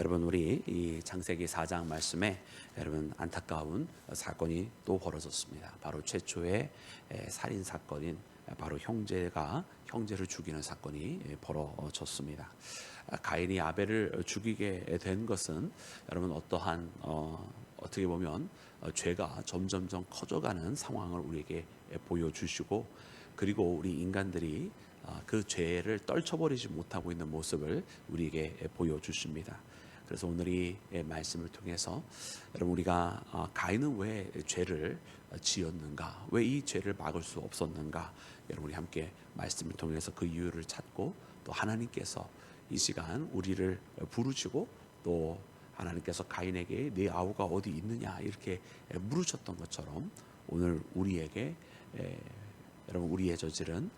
여러분 우리 이 창세기 4장 말씀에 여러분 안타까운 사건이 또 벌어졌습니다. 바로 최초의 살인 사건인 바로 형제가 형제를 죽이는 사건이 벌어졌습니다. 가인이 아벨을 죽이게 된 것은 여러분 어떠한 어떻게 보면 죄가 점점점 커져가는 상황을 우리에게 보여주시고, 그리고 우리 인간들이 그 죄를 떨쳐버리지 못하고 있는 모습을 우리에게 보여주십니다. 그래서 오늘 이 말씀을 통해서 여러분 우리가 가인은 왜 죄를 지었는가, 왜 이 죄를 막을 수 없었는가, 여러분 우리 함께 말씀을 통해서 그 이유를 찾고, 또 하나님께서 이 시간 우리를 부르시고, 또 하나님께서 가인에게 네 아우가 어디 있느냐 이렇게 물으셨던 것처럼 오늘 우리에게 여러분 우리의 저지른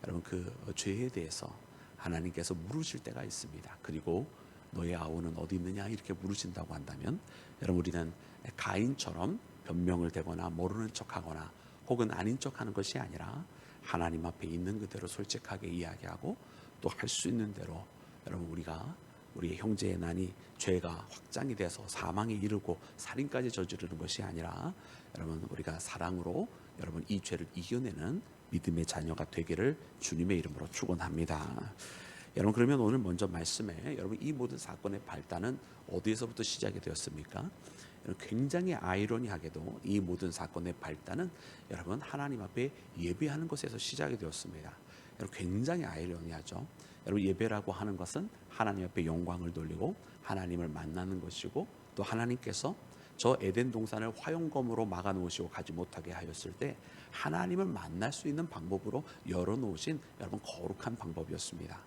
여러분 그 죄에 대해서 하나님께서 물으실 때가 있습니다. 그리고 너의 아우는 어디 있느냐 이렇게 물으신다고 한다면, 여러분 우리는 가인처럼 변명을 대거나 모르는 척하거나 혹은 아닌 척하는 것이 아니라 하나님 앞에 있는 그대로 솔직하게 이야기하고, 또 할 수 있는 대로 여러분 우리가 우리의 형제의 난이 죄가 확장이 돼서 사망에 이르고 살인까지 저지르는 것이 아니라 여러분 우리가 사랑으로 여러분 이 죄를 이겨내는 믿음의 자녀가 되기를 주님의 이름으로 축원합니다. 여러분 그러면 오늘 먼저 말씀에 여러분 이 모든 사건의 발단은 어디에서부터 시작이 되었습니까? 굉장히 아이러니하게도 이 모든 사건의 발단은 여러분 하나님 앞에 예배하는 것에서 시작이 되었습니다. 여러분 굉장히 아이러니하죠. 여러분 예배라고 하는 것은 하나님 앞에 영광을 돌리고 하나님을 만나는 것이고, 또 하나님께서 저 에덴 동산을 화용검으로 막아 놓으시고 가지 못하게 하였을 때 하나님을 만날 수 있는 방법으로 열어 놓으신 여러분 거룩한 방법이었습니다.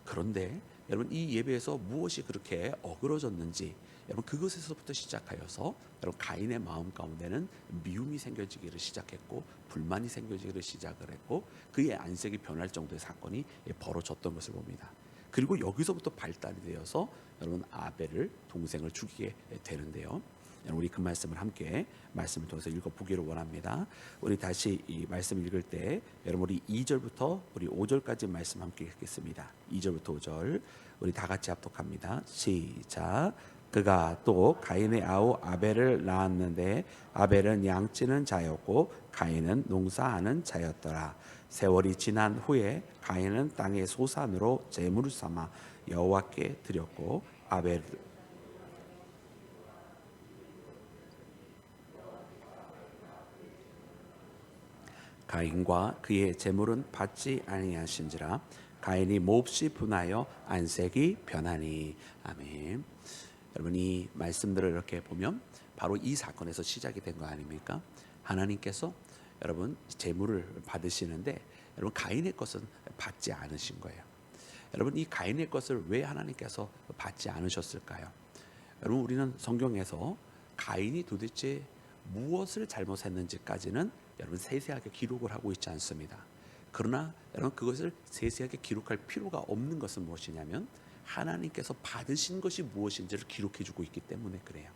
그런데 여러분 이 예배에서 무엇이 그렇게 어그러졌는지, 여러분 그것에서부터 시작하여서 여러분 가인의 마음 가운데는 미움이 생겨지기를 시작했고, 불만이 생겨지기를 시작을 했고, 그의 안색이 변할 정도의 사건이 벌어졌던 것을 봅니다. 그리고 여기서부터 발달이 되어서 여러분 아벨을 동생을 죽이게 되는데요. 우리 그 말씀을 함께 말씀을 통해서 읽어보기를 원합니다. 우리 다시 이 말씀 읽을 때 여러분 우리 2절부터 우리 5절까지 말씀 함께 읽겠습니다. 2절부터 5절 우리 다 같이 합독합니다. 시작. 그가 또 가인의 아우 아벨을 낳았는데 아벨은 양치는 자였고 가인은 농사하는 자였더라. 세월이 지난 후에 가인은 땅의 소산으로 제물을 삼아 여호와께 드렸고 아벨 가인과 그의 제물은 받지 아니하신지라. 가인이 몹시 분하여 안색이 변하니. 아멘. 여러분 이 말씀들을 이렇게 보면 바로 이 사건에서 시작이 된 거 아닙니까? 하나님께서 여러분 제물을 받으시는데 여러분 가인의 것은 받지 않으신 거예요. 여러분 이 가인의 것을 왜 하나님께서 받지 않으셨을까요? 여러분 우리는 성경에서 가인이 도대체 무엇을 잘못했는지까지는 여러분 세세하게 기록을 하고 있지 않습니다. 그러나 여러분 그것을 세세하게 기록할 필요가 없는 것은 무엇이냐면 하나님께서 받으신 것이 무엇인지를 기록해주고 있기 때문에 그래요.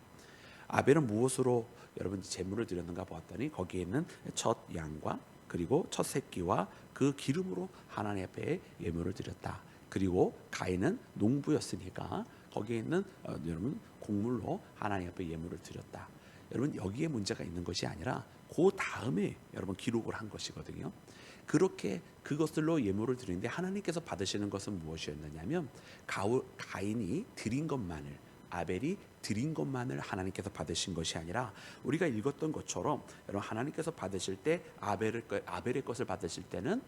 아벨은 무엇으로 여러분 제물을 드렸는가 보았더니 거기에 있는 첫 양과 그리고 첫 새끼와 그 기름으로 하나님 앞에 예물을 드렸다. 그리고 가인은 농부였으니까 거기에 있는 여러분 곡물로 하나님 앞에 예물을 드렸다. 여러분 여기에 문제가 있는 것이 아니라 그 다음에 여러분 기록을 한 것이거든요. 그렇게 그것들로 예물을 드리는데 하나님께서 받으시는 것은 무엇이었느냐면 가인이 드린 것만을, 아벨이 드린 것만을 하나님께서 받으신 것이 아니라 우리가 읽었던 것처럼 여러분 하나님께서 받으실 때 아벨의 것을 받으실 때는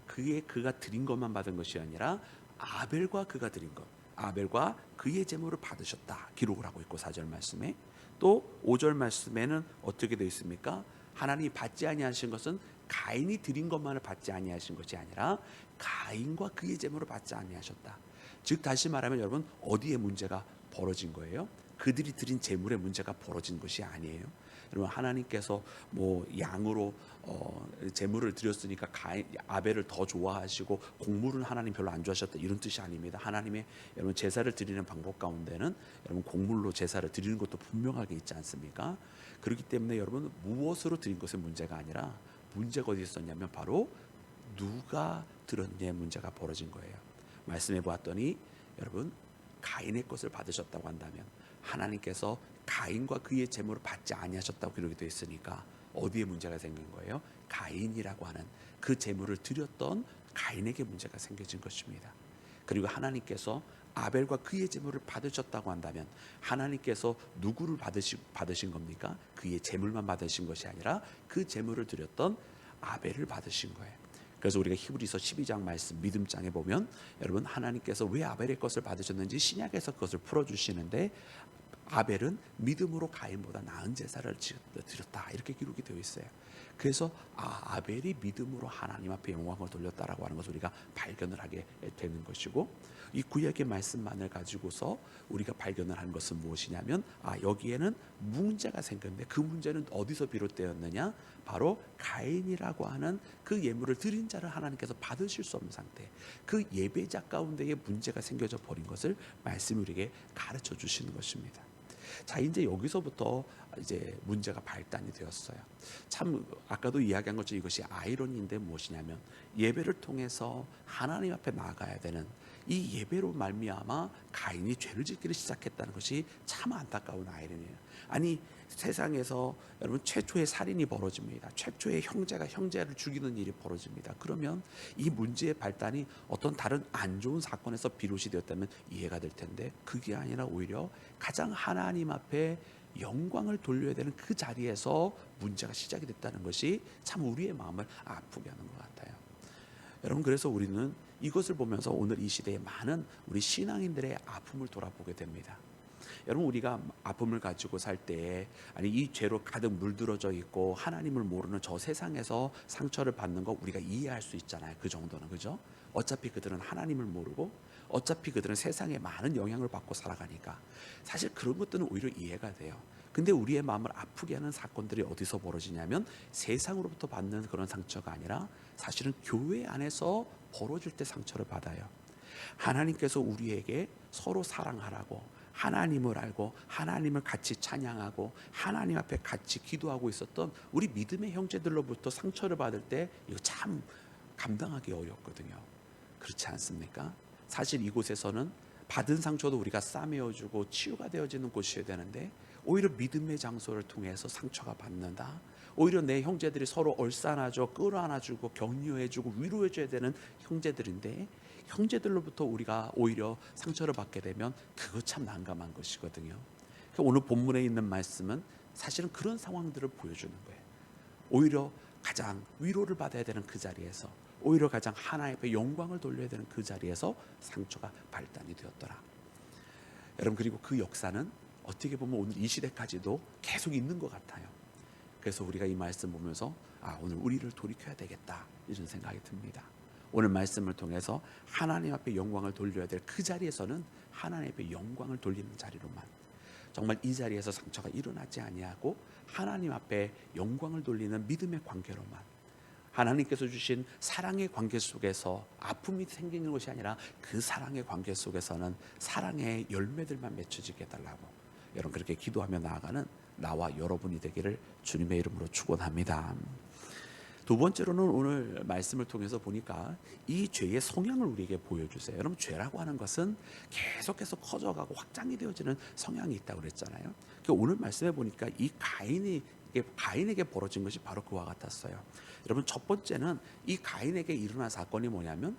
그가 드린 것만 받은 것이 아니라 아벨과 그가 드린 것, 아벨과 그의 제물을 받으셨다 기록을 하고 있고, 4절 말씀에 또 5절 말씀에는 어떻게 되어 있습니까? 하나님이 받지 아니하신 것은 가인이 드린 것만을 받지 아니하신 것이 아니라 가인과 그의 제물을 받지 아니하셨다. 즉 다시 말하면 여러분 어디에 문제가 벌어진 거예요? 그들이 드린 제물의 문제가 벌어진 것이 아니에요. 여러분 하나님께서 뭐 양으로 제물을 드렸으니까 아벨을 더 좋아하시고 곡물은 하나님 별로 안 좋아하셨다 이런 뜻이 아닙니다. 하나님의 여러분 제사를 드리는 방법 가운데는 여러분 곡물로 제사를 드리는 것도 분명하게 있지 않습니까? 그렇기 때문에 여러분 무엇으로 드린 것은 문제가 아니라 문제가 어디 있었냐면 바로 누가 드렸냐의 문제가 벌어진 거예요. 말씀해 보았더니 여러분 가인의 것을 받으셨다고 한다면 하나님께서 가인과 그의 재물을 받지 아니하셨다고 기록이 되어 있으니까 어디에 문제가 생긴 거예요? 가인이라고 하는 그 재물을 드렸던 가인에게 문제가 생겨진 것입니다. 그리고 하나님께서 아벨과 그의 재물을 받으셨다고 한다면 하나님께서 누구를 받으신 겁니까? 그의 재물만 받으신 것이 아니라 그 재물을 드렸던 아벨을 받으신 거예요. 그래서 우리가 히브리서 12장 말씀 믿음장에 보면 여러분 하나님께서 왜 아벨의 것을 받으셨는지 신약에서 그것을 풀어주시는데 아벨은 믿음으로 가인보다 나은 제사를 드렸다 이렇게 기록이 되어 있어요. 그래서 아벨이 믿음으로 하나님 앞에 영광을 돌렸다라고 하는 것을 우리가 발견을 하게 되는 것이고, 이 구약의 말씀만을 가지고서 우리가 발견을 한 것은 무엇이냐면 여기에는 문제가 생겼는데 그 문제는 어디서 비롯되었느냐, 바로 가인이라고 하는 그 예물을 드린 자를 하나님께서 받으실 수 없는 상태, 그 예배자 가운데에 문제가 생겨져 버린 것을 말씀이 우리에게 가르쳐 주시는 것입니다. 자, 이제 여기서부터 이제 문제가 발단이 되었어요. 참 아까도 이야기한 것처럼 이것이 아이러니인데 무엇이냐면 예배를 통해서 하나님 앞에 나아가야 되는 이 예배로 말미암아 가인이 죄를 짓기를 시작했다는 것이 참 안타까운 아이러니예요. 아니 세상에서 여러분 최초의 살인이 벌어집니다. 최초의 형제가 형제를 죽이는 일이 벌어집니다. 그러면 이 문제의 발단이 어떤 다른 안 좋은 사건에서 비롯이 되었다면 이해가 될 텐데 그게 아니라 오히려 가장 하나님 앞에 영광을 돌려야 되는 그 자리에서 문제가 시작이 됐다는 것이 참 우리의 마음을 아프게 하는 것 같아요. 여러분, 그래서 우리는 이것을 보면서 오늘 이 시대에 많은 우리 신앙인들의 아픔을 돌아보게 됩니다. 여러분, 우리가 아픔을 가지고 살 때에 아니 이 죄로 가득 물들어져 있고 하나님을 모르는 저 세상에서 상처를 받는 거 우리가 이해할 수 있잖아요. 그 정도는, 그죠? 어차피 그들은 하나님을 모르고 어차피 그들은 세상에 많은 영향을 받고 살아가니까 사실 그런 것들은 오히려 이해가 돼요. 근데 우리의 마음을 아프게 하는 사건들이 어디서 벌어지냐면 세상으로부터 받는 그런 상처가 아니라 사실은 교회 안에서 벌어질 때 상처를 받아요. 하나님께서 우리에게 서로 사랑하라고, 하나님을 알고 하나님을 같이 찬양하고 하나님 앞에 같이 기도하고 있었던 우리 믿음의 형제들로부터 상처를 받을 때 이거 참 감당하기 어렵거든요. 그렇지 않습니까? 사실 이곳에서는 받은 상처도 우리가 싸매어주고 치유가 되어지는 곳이어야 되는데 오히려 믿음의 장소를 통해서 상처가 받는다. 오히려 내 형제들이 서로 얼싸안아줘 끌어안아주고 격려해주고 위로해줘야 되는 형제들인데 형제들로부터 우리가 오히려 상처를 받게 되면 그거 참 난감한 것이거든요. 오늘 본문에 있는 말씀은 사실은 그런 상황들을 보여주는 거예요. 오히려 가장 위로를 받아야 되는 그 자리에서, 오히려 가장 하나님 앞에 영광을 돌려야 되는 그 자리에서 상처가 발단이 되었더라. 여러분, 그리고 그 역사는 어떻게 보면 오늘 이 시대까지도 계속 있는 것 같아요. 그래서 우리가 이 말씀 보면서 오늘 우리를 돌이켜야 되겠다 이런 생각이 듭니다. 오늘 말씀을 통해서 하나님 앞에 영광을 돌려야 될 그 자리에서는 하나님 앞에 영광을 돌리는 자리로만, 정말 이 자리에서 상처가 일어나지 아니하고 하나님 앞에 영광을 돌리는 믿음의 관계로만, 하나님께서 주신 사랑의 관계 속에서 아픔이 생기는 것이 아니라 그 사랑의 관계 속에서는 사랑의 열매들만 맺혀지게 해달라고 여러분 그렇게 기도하며 나아가는 나와 여러분이 되기를 주님의 이름으로 축원합니다. 두 번째로는 오늘 말씀을 통해서 보니까 이 죄의 성향을 우리에게 보여주세요. 여러분, 죄라고 하는 것은 계속해서 커져가고 확장이 되어지는 성향이 있다고 그랬잖아요. 그러니까 오늘 말씀해 보니까 이 가인에게 벌어진 것이 바로 그와 같았어요. 여러분, 첫 번째는 이 가인에게 일어난 사건이 뭐냐면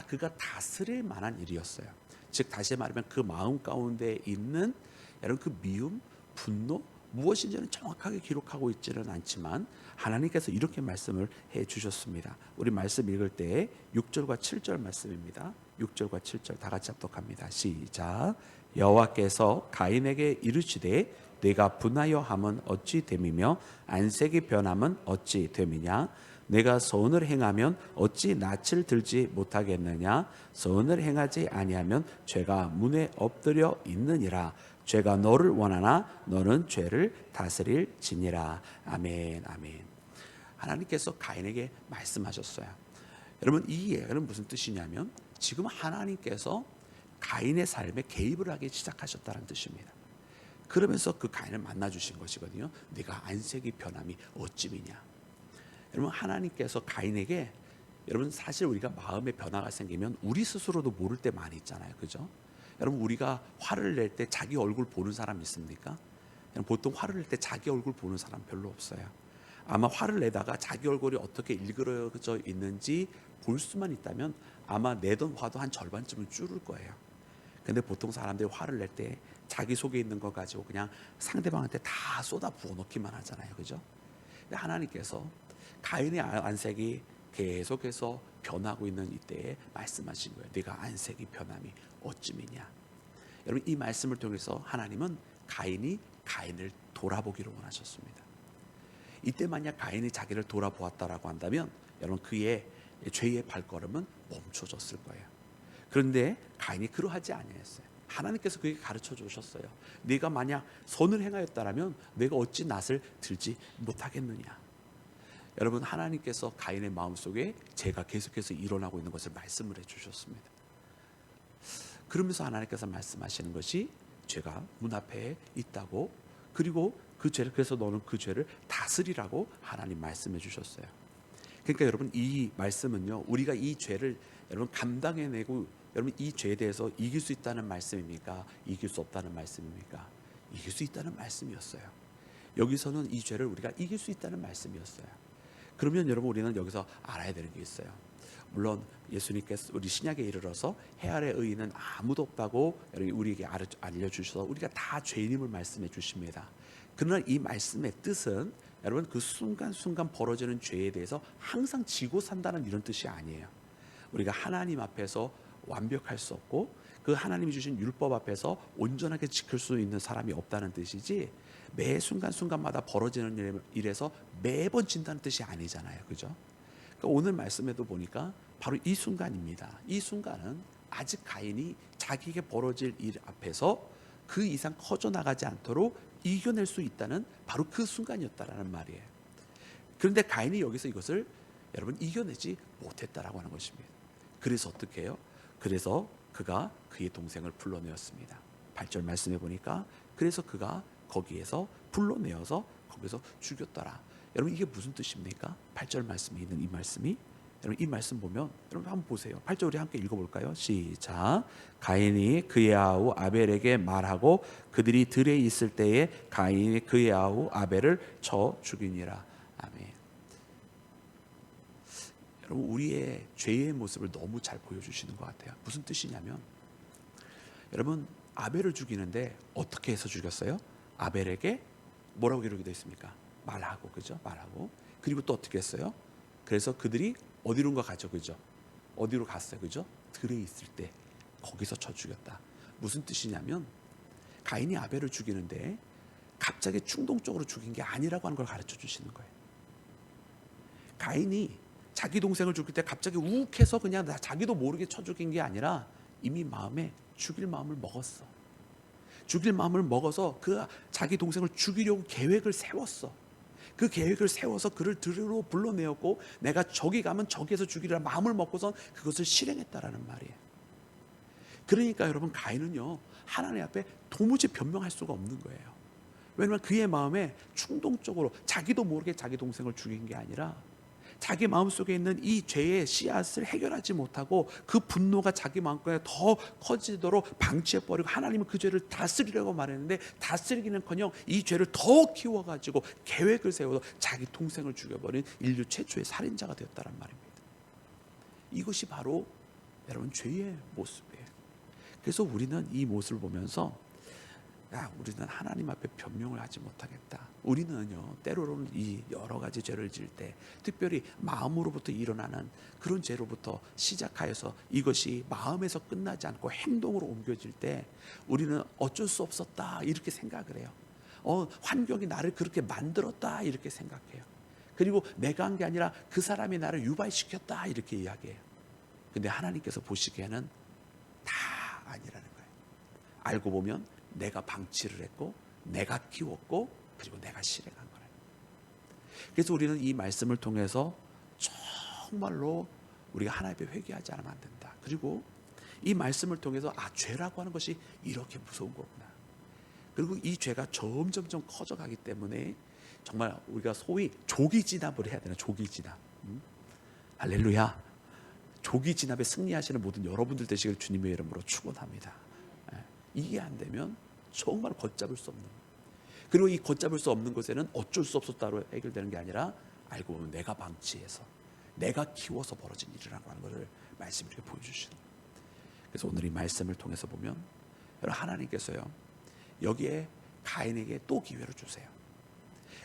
그가 다스릴 만한 일이었어요. 즉 다시 말하면 그 마음 가운데 있는 여러분 그 미움, 분노 무엇인지는 정확하게 기록하고 있지는 않지만 하나님께서 이렇게 말씀을 해 주셨습니다. 우리 말씀 읽을 때 6절과 7절 말씀입니다. 6절과 7절 다 같이 합독합니다. 시작. 여호와께서 가인에게 이르시되 내가 분하여 함은 어찌 됨이며 안색이 변함은 어찌 됨이냐. 내가 선을 행하면 어찌 낯을 들지 못하겠느냐. 선을 행하지 아니하면 죄가 문에 엎드려 있느니라. 죄가 너를 원하나 너는 죄를 다스릴지니라. 아멘, 아멘. 하나님께서 가인에게 말씀하셨어요. 여러분, 이 예언은 무슨 뜻이냐면 지금 하나님께서 가인의 삶에 개입을 하기 시작하셨다는 뜻입니다. 그러면서 그 가인을 만나 주신 것이거든요. 네가 안색이 변함이 어찌미냐. 여러분, 하나님께서 가인에게, 여러분 사실 우리가 마음의 변화가 생기면 우리 스스로도 모를 때 많이 있잖아요, 그죠? 여러분 우리가 화를 낼 때 자기 얼굴 보는 사람 있습니까? 보통 화를 낼 때 자기 얼굴 보는 사람 별로 없어요. 아마 화를 내다가 자기 얼굴이 어떻게 일그러져 있는지 볼 수만 있다면 아마 내던 화도 한 절반쯤은 줄을 거예요. 근데 보통 사람들이 화를 낼 때 자기 속에 있는 거 가지고 그냥 상대방한테 다 쏟아 부어놓기만 하잖아요. 그죠? 근데 하나님께서 가인의 안색이 계속해서 변하고 있는 이때에 말씀하신 거예요. 네가 안색이 변함이 어찌미냐. 여러분 이 말씀을 통해서 하나님은 가인을 돌아보기를 원하셨습니다. 이때 만약 가인이 자기를 돌아보았다라고 한다면 여러분 그의 죄의 발걸음은 멈춰졌을 거예요. 그런데 가인이 그러하지 아니했어요. 하나님께서 그에게 가르쳐 주셨어요. 네가 만약 선을 행하였다라면 내가 어찌 낫을 들지 못하겠느냐. 여러분 하나님께서 가인의 마음속에 죄가 계속해서 일어나고 있는 것을 말씀을 해주셨습니다. 그러면서 하나님께서 말씀하시는 것이 죄가 문 앞에 있다고, 그리고 그 죄를, 그래서 너는 그 죄를 다스리라고 하나님 말씀해 주셨어요. 그러니까 여러분 이 말씀은요, 우리가 이 죄를 여러분 감당해내고 여러분 이 죄에 대해서 이길 수 있다는 말씀입니까? 이길 수 없다는 말씀입니까? 이길 수 있다는 말씀이었어요. 여기서는 이 죄를 우리가 이길 수 있다는 말씀이었어요. 그러면 여러분 우리는 여기서 알아야 되는 게 있어요. 물론 예수님께서 우리 신약에 이르러서 해 아래 의인은 아무도 없다고 우리에게 알려주셔서 우리가 다 죄인임을 말씀해 주십니다. 그러나 이 말씀의 뜻은 여러분 그 순간순간 벌어지는 죄에 대해서 항상 지고 산다는 이런 뜻이 아니에요. 우리가 하나님 앞에서 완벽할 수 없고 그 하나님이 주신 율법 앞에서 온전하게 지킬 수 있는 사람이 없다는 뜻이지, 매 순간순간마다 벌어지는 일에서 매번 진다는 뜻이 아니잖아요. 그죠? 그러니까 오늘 말씀에도 보니까 바로 이 순간입니다. 이 순간은 아직 가인이 자기에게 벌어질 일 앞에서 그 이상 커져나가지 않도록 이겨낼 수 있다는 바로 그 순간이었다라는 말이에요. 그런데 가인이 여기서 이것을 여러분 이겨내지 못했다라고 하는 것입니다. 그래서 어떻게 해요? 그래서 그가 그의 동생을 불러내었습니다. 8절 말씀해 보니까 그래서 그가 거기에서 불러내어서 거기서 죽였더라. 여러분 이게 무슨 뜻입니까? 8절 말씀에 있는 이 말씀이, 여러분 이 말씀 보면 여러분 한번 보세요. 8절 우리 함께 읽어볼까요? 시작. 가인이 그의 아우 아벨에게 말하고 그들이 들에 있을 때에 가인이 그의 아우 아벨을 쳐 죽이니라. 아멘. 여러분 우리의 죄의 모습을 너무 잘 보여주시는 것 같아요. 무슨 뜻이냐면 여러분 아벨을 죽이는데 어떻게 해서 죽였어요? 아벨에게 뭐라고 기록이 되어 있습니까? 말하고, 그죠? 말하고. 그리고 또 어떻게 했어요? 그래서 그들이 어디론가 가죠, 그죠? 어디로 갔어요, 그죠? 들에 있을 때 거기서 쳐 죽였다. 무슨 뜻이냐면 가인이 아벨을 죽이는데 갑자기 충동적으로 죽인 게 아니라고 하는 걸 가르쳐 주시는 거예요. 가인이 자기 동생을 죽일 때 갑자기 욱해서 그냥 자기도 모르게 쳐 죽인 게 아니라 이미 마음에 죽일 마음을 먹었어. 죽일 마음을 먹어서 그 자기 동생을 죽이려고 계획을 세웠어. 그 계획을 세워서 그를 들으로 불러내었고 내가 저기 가면 저기에서 죽이리라 마음을 먹고선 그것을 실행했다라는 말이에요. 그러니까 여러분 가인은요 하나님 앞에 도무지 변명할 수가 없는 거예요. 왜냐하면 그의 마음에 충동적으로 자기도 모르게 자기 동생을 죽인 게 아니라 자기 마음속에 있는 이 죄의 씨앗을 해결하지 못하고 그 분노가 자기 마음속에 더 커지도록 방치해버리고 하나님은 그 죄를 다스리려고 말했는데 다스리기는커녕 이 죄를 더 키워가지고 계획을 세워서 자기 동생을 죽여버린 인류 최초의 살인자가 되었다는 말입니다. 이것이 바로 여러분 죄의 모습이에요. 그래서 우리는 이 모습을 보면서 우리는 하나님 앞에 변명을 하지 못하겠다. 우리는요 때로는 이 여러 가지 죄를 지을 때 특별히 마음으로부터 일어나는 그런 죄로부터 시작하여서 이것이 마음에서 끝나지 않고 행동으로 옮겨질 때 우리는 어쩔 수 없었다 이렇게 생각을 해요. 환경이 나를 그렇게 만들었다 이렇게 생각해요. 그리고 내가 한 게 아니라 그 사람이 나를 유발시켰다 이렇게 이야기해요. 근데 하나님께서 보시기에는 다 아니라는 거예요. 알고 보면 내가 방치를 했고 내가 키웠고 그리고 내가 실행한 거예요. 그래서 우리는 이 말씀을 통해서 정말로 우리가 하나님 앞에 회개하지 않으면 안 된다. 그리고 이 말씀을 통해서 죄라고 하는 것이 이렇게 무서운 거구나. 그리고 이 죄가 점점점 커져가기 때문에 정말 우리가 소위 조기 진압을 해야 되나. 조기 진압. 할렐루야. 조기 진압에 승리하시는 모든 여러분들 되시길 주님의 이름으로 축원합니다. 이게 안 되면 정말 걷잡을 수 없는, 그리고 이 걷잡을 수 없는 것에는 어쩔 수 없었다로 해결되는 게 아니라 알고 보면 내가 방치해서 내가 키워서 벌어진 일이라고 하는 것을 말씀이 이렇게 보여주시는 거예요. 그래서 오늘 이 말씀을 통해서 보면 여러분, 하나님께서요 여기에 가인에게 또 기회를 주세요.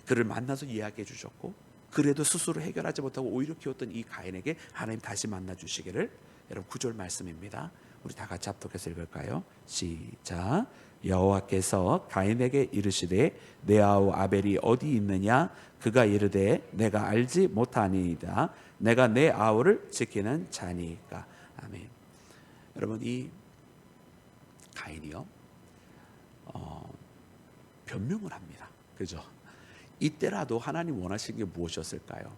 그를 만나서 이야기해 주셨고, 그래도 스스로 해결하지 못하고 오히려 키웠던 이 가인에게 하나님 다시 만나 주시기를. 여러분 9절 말씀입니다. 우리 다 같이 합독해서 읽을까요? 시작. 여호와께서 가인에게 이르시되 내 아우 아벨이 어디 있느냐? 그가 이르되 내가 알지 못하니이다. 내가 내 아우를 지키는 자니까. 아멘. 여러분, 이 가인이요 변명을 합니다. 그죠? 이때라도 하나님 원하시는 게 무엇이었을까요?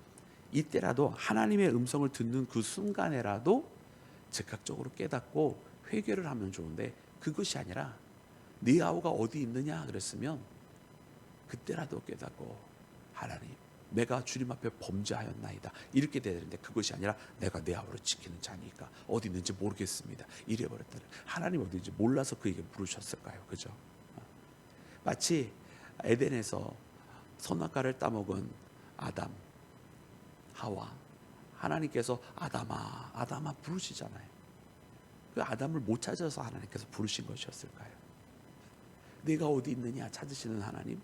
이때라도 하나님의 음성을 듣는 그 순간에라도 즉각적으로 깨닫고 회개를 하면 좋은데, 그것이 아니라 네 아우가 어디 있느냐 그랬으면 그때라도 깨닫고 하나님, 내가 주님 앞에 범죄하였나이다 이렇게 돼야 되는데, 그것이 아니라 내가 내 아우를 지키는 자니까 어디 있는지 모르겠습니다 이래버렸다는, 하나님 어디 있는지 몰라서 그에게 물으셨을까요? 그죠? 마치 에덴에서 선악과를 따먹은 아담, 하와, 하나님께서 아담아 아담아 부르시잖아요. 그 아담을 못 찾아서 하나님께서 부르신 것이었을까요? 내가 어디 있느냐 찾으시는 하나님,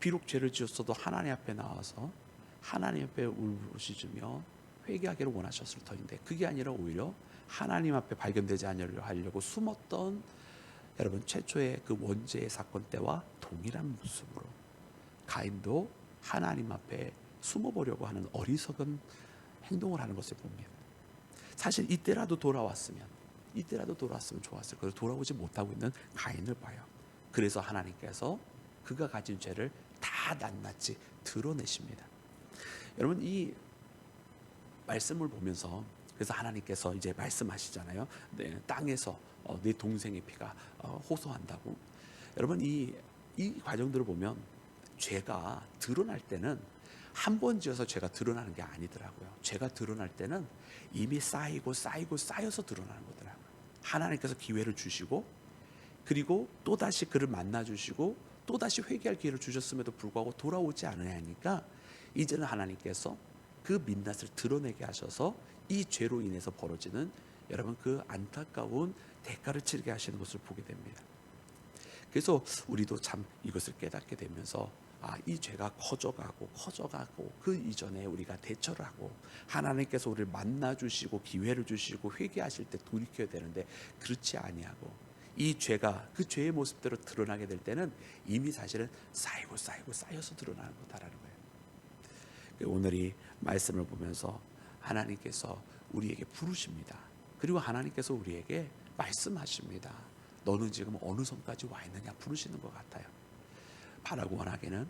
비록 죄를 지었어도 하나님 앞에 나와서 하나님 앞에 울부짖으며 회개하기를 원하셨을 터인데, 그게 아니라 오히려 하나님 앞에 발견되지 않으려고 숨었던 여러분 최초의 그 원죄의 사건 때와 동일한 모습으로 가인도 하나님 앞에 숨어보려고 하는 어리석은 행동을 하는 것을 봅니다. 사실 이때라도 돌아왔으면 좋았을 거예요. 돌아오지 못하고 있는 가인을 봐요. 그래서 하나님께서 그가 가진 죄를 다 낱낱이 드러내십니다. 여러분, 이 말씀을 보면서 그래서 하나님께서 이제 말씀하시잖아요. 네, 땅에서 내 동생의 피가 호소한다고. 여러분, 이 과정들을 보면 죄가 드러날 때는 한 번 지어서 죄가 드러나는 게 아니더라고요. 죄가 드러날 때는 이미 쌓여서 드러나는 거더라고요. 하나님께서 기회를 주시고, 그리고 또다시 그를 만나 주시고 또다시 회개할 기회를 주셨음에도 불구하고 돌아오지 않으니까 이제는 하나님께서 그 민낯을 드러내게 하셔서 이 죄로 인해서 벌어지는 여러분 그 안타까운 대가를 치르게 하시는 것을 보게 됩니다. 그래서 우리도 참 이것을 깨닫게 되면서 이 죄가 커져가고 그 이전에 우리가 대처를 하고 하나님께서 우리를 만나 주시고 기회를 주시고 회개하실 때 돌이켜야 되는데, 그렇지 아니하고 이 죄가 그 죄의 모습대로 드러나게 될 때는 이미 사실은 쌓여서 드러나는 거다라는 거예요. 오늘 이 말씀을 보면서 하나님께서 우리에게 부르십니다. 그리고 하나님께서 우리에게 말씀하십니다. 너는 지금 어느 선까지 와 있느냐 부르시는 것 같아요. 바라고 원하기는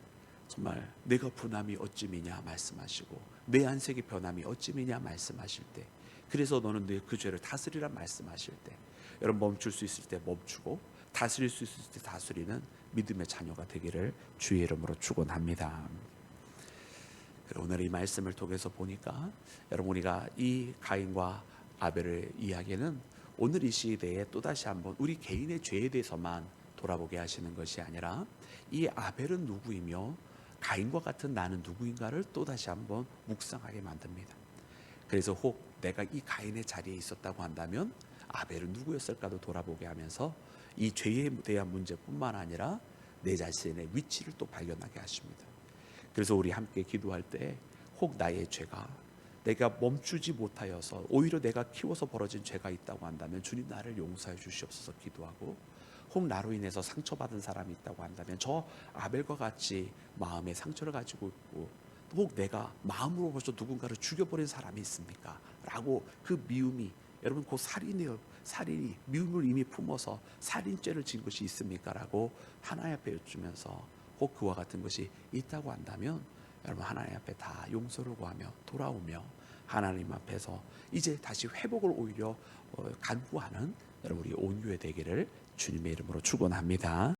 정말 내가 분함이 어찌미냐 말씀하시고 내 안색이 변함이 어찌미냐 말씀하실 때, 그래서 너는 내 그 죄를 다스리라 말씀하실 때, 여러분 멈출 수 있을 때 멈추고 다스릴 수 있을 때 다스리는 믿음의 자녀가 되기를 주의 이름으로 축원합니다. 오늘 이 말씀을 통해서 보니까 여러분, 우리가 이 가인과 아벨의 이야기는 오늘 이 시대에 또다시 한번 우리 개인의 죄에 대해서만 돌아보게 하시는 것이 아니라 이 아벨은 누구이며 가인과 같은 나는 누구인가를 또다시 한번 묵상하게 만듭니다. 그래서 혹 내가 이 가인의 자리에 있었다고 한다면 아벨은 누구였을까도 돌아보게 하면서 이 죄에 대한 문제뿐만 아니라 내 자신의 위치를 또 발견하게 하십니다. 그래서 우리 함께 기도할 때 혹 나의 죄가 내가 멈추지 못하여서 오히려 내가 키워서 벌어진 죄가 있다고 한다면 주님 나를 용서해 주시옵소서 기도하고, 혹 나로 인해서 상처받은 사람이 있다고 한다면 저 아벨과 같이 마음에 상처를 가지고 있고, 혹 내가 마음으로 벌써 누군가를 죽여버린 사람이 있습니까? 라고 그 미움이, 여러분 그 살인이 미움을 이미 품어서 살인죄를 지은 것이 있습니까? 라고 하나님 앞에 여쭈면서 혹 그와 같은 것이 있다고 한다면 여러분 하나님 앞에 다 용서를 구하며 돌아오며 하나님 앞에서 이제 다시 회복을 오히려 간구하는 여러분 우리 온유의 되기를 주님의 이름으로 축원합니다.